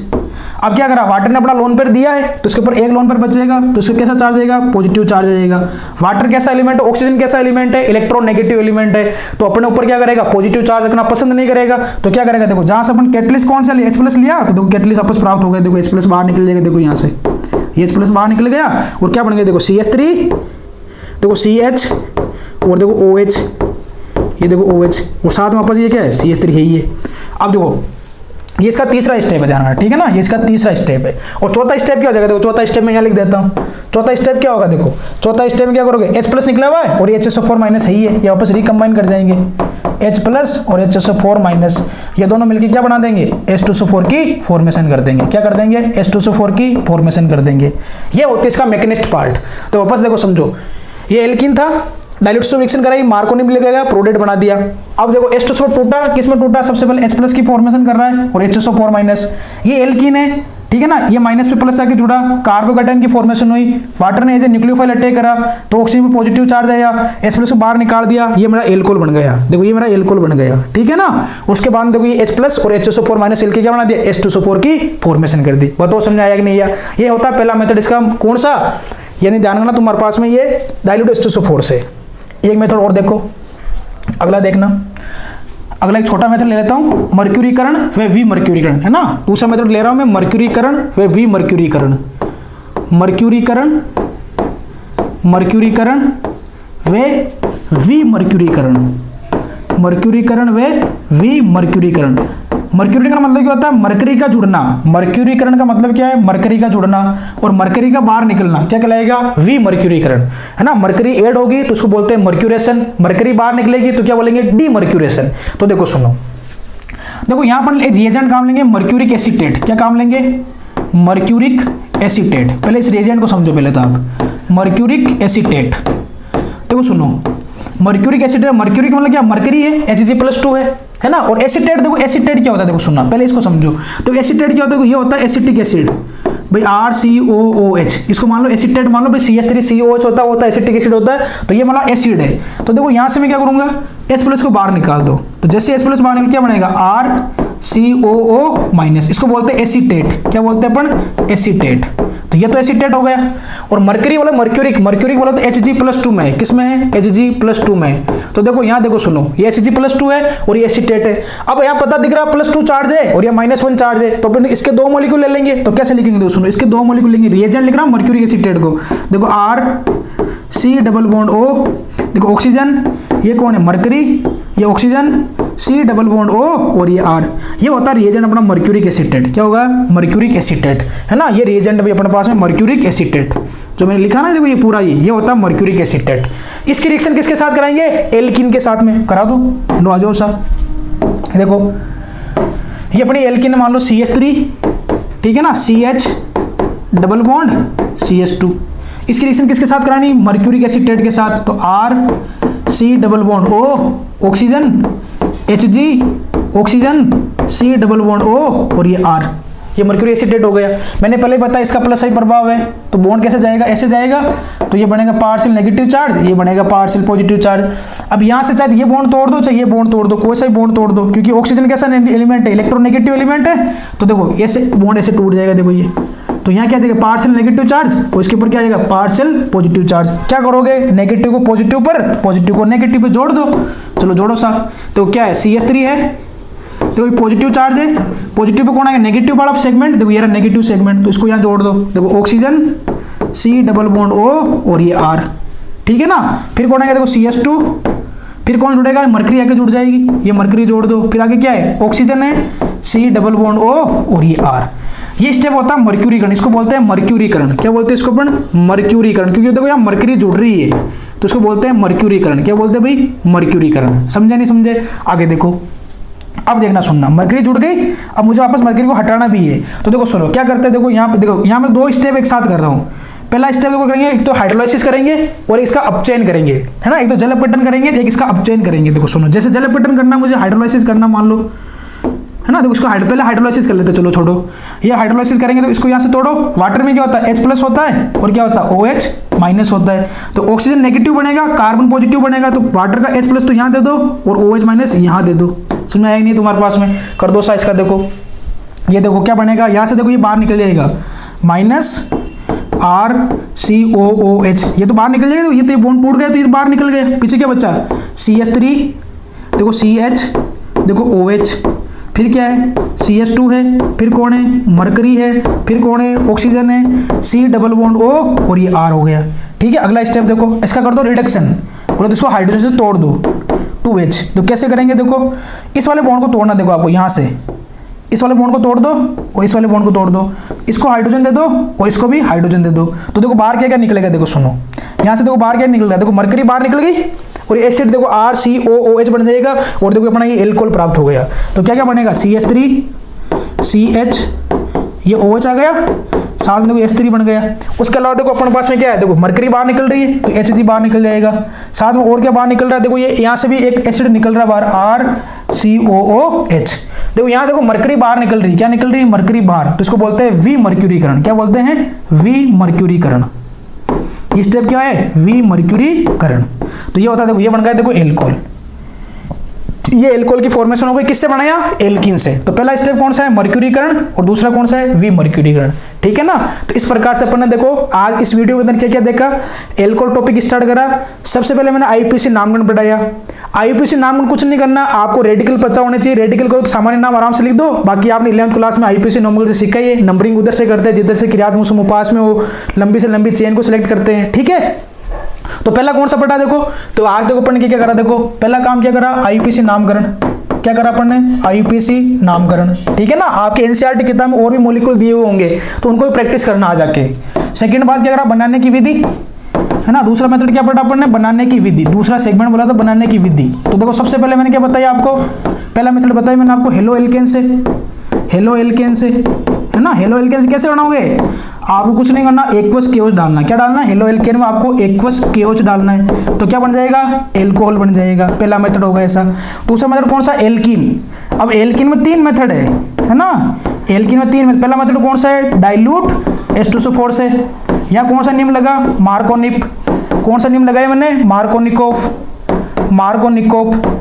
S1: अब क्या करा, वाटर ने अपना लोन पेयर दिया है तो इसके ऊपर एक लोन पेयर बचेगा, तो इसको कैसा चार्ज आएगा, पॉजिटिव चार्ज आएगा। वाटर कैसा एलिमेंट है, ऑक्सीजन कैसा एलिमेंट है, इलेक्ट्रोनेगेटिव एलिमेंट है, तो अपने ऊपर क्या करेगा, पॉजिटिव चार्ज रखना पसंद नहीं करेगा, तो क्या करेगा, देखो जहां से अपन कैटलिस्ट कौन सा लिया, H+ लिया, तो देखो कैटलिस्ट आपस प्राप्त हो गया, देखो H+ बाहर निकल जाएगा, देखो यहाँ से ये H+ बाहर निकल गया और क्या बन गया, देखो CH3, देखो CH और देखो OH, ये देखो OH और साथ में वापस ये क्या है, CH3 है ही है। अब देखो ये इसका तीसरा स्टेप है, ध्यान रखना, ठीक है ना, ये इसका तीसरा स्टेप है। और चौथा स्टेप क्या हो जाएगा, देखो चौथा स्टेप में यहाँ लिख देता हूँ, चौथा स्टेप क्या होगा, देखो चौथा स्टेप में क्या करोगे, H+ निकला हुआ है और ये HSO4- है ही है, ये वापस रिकम्बाइन कर जाएंगे, H+ और HSO4- ये दोनों मिलकर क्या बना देंगे, H2SO4 की फॉर्मेशन कर देंगे, क्या कर देंगे, H2SO4 की फॉर्मेशन कर देंगे। ये होती है इसका मैकेनिस्ट पार्ट। तो वापस देखो समझो, ये एल्कीन था, डाइल्यूट रिएक्शन कराई, मार्कोनी मिलेगा, प्रोडेट बना दिया। अब देखो H2SO4 टूटा, किसमें टूटा, सबसे पहले H+ की फॉर्मेशन कर रहा है और H2SO4- ये एल्कीन है, ठीक है ना, ये माइनस पे प्लस आके जुड़ा, कार्बोकेटाइन की फॉर्मेशन हुई, वाटर ने एज ए न्यूक्लियोफाइल अटैक करा तो ऑक्सीजन में पॉजिटिव चार्ज आया, H+ को बाहर निकाल दिया, ये मेरा एल्कोहल बन गया। देखो ये मेरा एल्कोहल बन गया, ठीक है ना। उसके बाद देखो ये H+ और H2SO4- एल्की क्या बना दिया, H2SO4 की फॉर्मेशन कर दी। बताओ समझ आया कि नहीं आया। ये होता है पहला मेथड, इसका कौन सा, यानी ध्यान रखना तुम्हारे पास में ये डाइल्यूट H2SO4 से। एक मेथड और देखो, अगला देखना, अगला एक छोटा मेथड ले लेता हूं, मर्क्यूरीकरण व विमर्क्यूरीकरण, है ना। दूसरा मेथड ले रहा हूं मैं, मर्क्यूरीकरण व विमर्क्यूरीकरण, मर्क्यूरीकरण, मर्क्यूरीकरण व विमर्क्यूरीकरण, मर्क्यूरीकरण व विमर्क्यूरीकरण। मर्क्यूरी का मतलब क्या होता है, मरकरी का जुड़ना। मर्क्यूरीकरण का मतलब क्या है, मरकरी का जुड़ना, और मरकरी का बाहर निकलना क्या कहलाएगा, विमर्क्यूरीकरण, है ना। मरकरी ऐड होगी तो उसको बोलते हैं मर्क्यूरेशन, मरकरी बाहर निकलेगी तो क्या बोलेंगे, डीमर्क्यूरेशन। तो देखो सुनो, देखो यहां पर रिएजेंट काम लेंगे मर्क्यूरिक एसीटेट। क्या काम लेंगे, मर्क्यूरिक एसीटेट। पहले इस रिएजेंट को समझो पहले तो आप, मर्क्यूरिक एसीटेट। देखो सुनो, मर्क्यूरिक एसीटेट, मर्क्यूरिक मतलब क्या, मरकरी है, Hg+2 है ना। और एसीटेट, देखो एसीटेट क्या होता है, देखो सुनना पहले इसको समझो। तो एसीटेट क्या होता है, ये होता है एसिटिक एसिड भाई, RCOOH, इसको मान लो एसीटेट मान लो भाई, CH3COH होता है एसिटिक एसिड होता है, तो ये मतलब एसिड है। तो देखो यहां से मैं क्या करूंगा, H+ को बाहर निकाल दो, तो जैसे H+ बाहर निकल क्या बनेगा, RCOO-, इसको बोलते हैं एसीटेट। क्या बोलते हैं अपन, एसीटेट। तो ये तो एसीटेट हो गया। और मरकरी वाला मर्क्यूरिक, मर्क्यूरिक वाला तो Hg+2 में है, किसमें है, Hg+2 में है। तो देखो यहां देखो सुनो, ये Hg+2 है और ये एसीटेट है। अब यहां पता दिख रहा है +2 चार्ज है और ये -1 चार्ज है, तो अपन इसके दो मॉलिक्यूल ले लेंगे। तो कैसे लिखेंगे, देखो सुनो, इसके दो मॉलिक्यूल लेंगे, रिएजेंट लिख रहा हूं मर्क्यूरिक एसीटेट को, देखो RC+O, देखो ऑक्सीजन, ये कौन है, मरकरी, ये ऑक्सीजन, C+O और ये R, ये होता है रिएजेंट अपना मर्क्यूरिक एसीटेट। क्या होगा, मर्क्यूरिक एसीटेट, है ना। ये रिएजेंट भी अपने पास में मर्क्यूरिक एसीटेट, जो मैंने लिखा ना, देखो ये पूरा ये होता है मर्क्यूरिक एसीटेट। इसकी रिएक्शन किसके साथ कराएंगे, एल्कीन के साथ में करा दो। लो आ जाओ साहब, देखो ये अपनी एल्कीन मान लो CH3, ठीक है ना, CH CH2, इसकी रिएक्शन किसके साथ करानी, मर्क्यूरिक एसीटेट के साथ। तो RC+O, oxygen, Hg, oxygen, C+O और ये R, ये मर्क्यूरी एसीटेट हो गया। मैंने पहले बताया इसका प्लस आई प्रभाव है, तो बॉन्ड कैसे जाएगा, ऐसे जाएगा, तो ये बनेगा पार्शियल नेगेटिव चार्ज, ये बनेगा पार्शियल पॉजिटिव चार्ज। अब यहां से चाहे ये बॉन्ड तोड़ दो, चाहे ये बॉन्ड तोड़ दो, कोई सा भी बॉन्ड तोड़ दो, क्योंकि ऑक्सीजन कैसा एलिमेंट है, इलेक्ट्रोनेगेटिव एलिमेंट है। तो देखो ऐसे बॉन्ड ऐसे टूट जाएगा, देखो ये, तो यहाँ क्या जाएगा, पार्शियल नेगेटिव चार्ज, और इसके ऊपर क्या आएगा, पार्शियल पॉजिटिव चार्ज। क्या करोगे, नेगेटिव को पॉजिटिव पर, पॉजिटिव को नेगेटिव पे जोड़ दो। चलो जोड़ो सा, तो क्या है, CH3 है, देखो ये पॉजिटिव चार्ज है, पॉजिटिव पे कौन आएगा, नेगेटिव वाला सेगमेंट, देखो ये रहा नेगेटिव सेगमेंट, तो इसको यहाँ जोड़ दो। देखो ऑक्सीजन, C+O और ये R, ठीक है ना। फिर कौन आएगा, देखो CH2, फिर कौन जुड़ेगा, मरकरी आके जुड़ जाएगी, ये मरकरी जोड़ दो। फिर आगे क्या है, ऑक्सीजन है, C+O और ये R। ये स्टेप होता है मर्क्यूरीकरण, इसको बोलते हैं मर्क्यूरीकरण। क्या बोलते हैं इसको अपन, मर्क्यूरीकरण, क्योंकि देखो यहाँ मरकरी जुड़ रही है, तो इसको बोलते हैं मर्क्यूरीकरण। क्या बोलते हैं भाई, मर्क्यूरीकरण। समझे नहीं समझे, आगे देखो, अब देखना सुनना, मरकरी जुड़ गई, अब मुझे वापस मरकरी को हटाना भी है। तो देखो सुनो क्या करते हैं, देखो यहाँ पे, देखो यहाँ मैं दो स्टेप एक साथ कर रहा हूँ। पहला स्टेप देखो करेंगे, एक तो हाइड्रोलाइसिस करेंगे और इसका अपचयन करेंगे, है ना। एक तो जल अपघटन करेंगे, एक इसका अपचयन करेंगे। देखो सुनो, जैसे जल अपघटन करना, मुझे हाइड्रोलाइसिस करना मान लो, है ना। देखो इसको पहले हाइड्रोलाइसिस कर लेते, चलो छोड़ो, ये हाइड्रोलाइसिस करेंगे तो इसको यहाँ से तोड़ो। वाटर में क्या होता है, H+ होता है और क्या होता है, OH- होता है। तो ऑक्सीजन नेगेटिव बनेगा, कार्बन पॉजिटिव बनेगा, तो वाटर का H+ तो यहाँ दे दो और OH- यहाँ दे दो। समझ आएगा नहीं तुम्हारे पास में, कर दो सा इसका। देखो ये देखो क्या बनेगा, यहाँ से देखो ये बाहर निकल जाएगा, -RCOOH, ये तो बाहर निकल जाएगा। तो ये बॉन्ड टूट गया, तो ये बाहर निकल गया। पीछे क्या बचा, CH3, देखो CH, देखो OH, फिर क्या है, CH2 है, फिर कौन है, मरकरी है, फिर कौन है, ऑक्सीजन है, C+O और ये R हो गया। ठीक है, अगला स्टेप देखो, इसका कर दो रिडक्शन, बोलो तो इसको हाइड्रोजन से तोड़ दो, 2H। तो कैसे करेंगे, देखो इस वाले बॉन्ड को तोड़ना, देखो आपको यहाँ से इस वाले बॉन्ड को तोड़ दो और इस वाले बॉन्ड को तोड़ दो, इसको हाइड्रोजन दे दो और इसको भी हाइड्रोजन दे दो। तो देखो बाहर क्या क्या निकलेगा, देखो सुनो, यहाँ से देखो बाहर क्या निकल रहा है, देखो मरकरी बाहर निकल गई और एसिड देखो RCOOH बन जाएगा और देखो अपना ये एल्कोहल प्राप्त हो गया। तो क्या क्या बनेगा, CH3, CH, ये OH आ गया, साथ में देखो H3 बन गया। उसके अलावा देखो अपने पास में क्या है, देखो मरकरी बाहर निकल रही है तो Hg बाहर निकल जाएगा। साथ में और क्या बाहर निकल रहा है, देखो ये यहाँ से भी एक एसिड निकल रहा है बाहर, RCOOH। देखो यहाँ देखो मरकरी बाहर निकल रही है, क्या निकल रही है, मरकरी बाहर, तो इसको बोलते हैं विमर्क्यूरीकरण। क्या बोलते हैं, विमर्क्यूरीकरण। ये स्टेप क्या है, विमर्क्यूरीकरण। तो ये होता है, देखो ये बन गया देखो एल्कोहल। ये एल्कोहल की फॉर्मेशन हो गई, किससे बनाया, एल्कीन से। तो पहला स्टेप कौन सा है, मर्क्यूरीकरण, और दूसरा कौन सा है, विमर्क्यूरीकरण। ठीक है ना। तो इस प्रकार से अपन ने देखो आज इस वीडियो के अंदर क्या क्या देखा, एल्कोहल टॉपिक स्टार्ट करा। सबसे पहले मैंने आईयूपीएसी नामकरण पढ़ाया। आईयूपीएसी नामकरण कुछ नहीं करना, आपको रेडिकल पता होने चाहिए। रेडिकल को सामान्य नाम आराम से लिख दो, बाकी आपने 11th क्लास में आईयूपीएसी नामकरण से सीखा ही है। नंबरिंग उधर से करते हैं जिधर से क्रियात्मक समूह पास में हो, लंबी से लंबी चेन को सिलेक्ट करते हैं। ठीक है। तो पहला कौन सा पढ़ा, देखो तो आज देखो अपन ने क्या करा, देखो पहला काम क्या करा, आईयूपीएसी नामकरण। क्या करा अपन ने, आईयूपीएसी नामकरण। ठीक है ना। आपके एनसीईआरटी किताब में और भी मॉलिक्यूल दिए हुए होंगे तो उनको भी प्रैक्टिस करना आ जाके। सेकंड बात क्या करा, बनाने की विधि, है ना। दूसरा मेथड क्या पढ़ा अपन ने, बनाने की विधि। दूसरा सेगमेंट बोला था बनाने की विधि। तो देखो सबसे पहले मैंने क्या बताया आपको, पहला मेथड बताया मैंने आपको हेलो एल्केन से, हेलो एल्केन से, है ना। हेलो एल्केन से कैसे बनाओगे, आपको कुछ नहीं करना, एक्वस केओच डालना। क्या डालना है, हेलो एल्केन में आपको एक्वस केओच डालना है। तो क्या बन जाएगा, एल्कोहल बन जाएगा। पहला मेथड होगा ऐसा। दूसरा मेथड कौन सा, एल्कीन। अब एल्कीन में 3 मेथड है ना। एल्कीन में 3 मेथड। पहला मेथड कौन सा है, डाइल्यूट H2SO4 से। या कौन सा नियम लगा, मार्कोनिक। कौन सा नियम लगाया मैंने, मार्कोनिकोफ, मार्कोनिकोफ,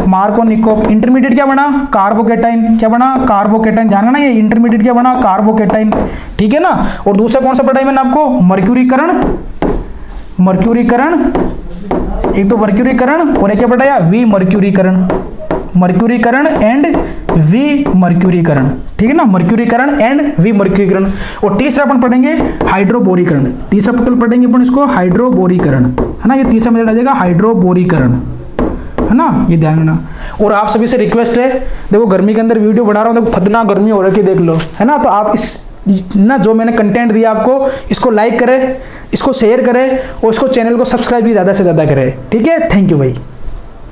S1: मार्कोनिकोफ। इंटरमीडिएट क्या बना, कार्बोकेटाइन। क्या बना, कार्बोकेटाइन। ध्यान रखना ये इंटरमीडिएट क्या बना, कार्बोकेटाइन। ठीक है ना। और दूसरा कौन सा पढ़ा है मैंने आपको, मर्क्यूरीकरण, मर्क्यूरीकरण। एक तो मर्क्यूरीकरण और एक क्या पढ़ाया, विमर्क्यूरीकरण, मर्क्यूरीकरण एंड विमर्क्यूरीकरण। ठीक है ना, मर्क्यूरीकरण एंड विमर्क्यूरीकरण। और तीसरा अपन पढ़ेंगे हाइड्रोबोरीकरण। तीसरा पढ़ेंगे अपन इसको हाइड्रोबोरीकरण, है ना। ये तीसरा मेथड आ जाएगा हाइड्रोबोरीकरण, है ना। ये ध्यान रखना। और आप सभी से रिक्वेस्ट है, देखो गर्मी के अंदर वीडियो बना रहा हूँ, देखो खतरनाक गर्मी हो रही है, देख लो, है ना। तो आप इस ना जो मैंने कंटेंट दिया आपको, इसको लाइक करें, इसको शेयर करें और इसको चैनल को सब्सक्राइब भी ज़्यादा से ज़्यादा करें। ठीक है, थैंक यू भाई।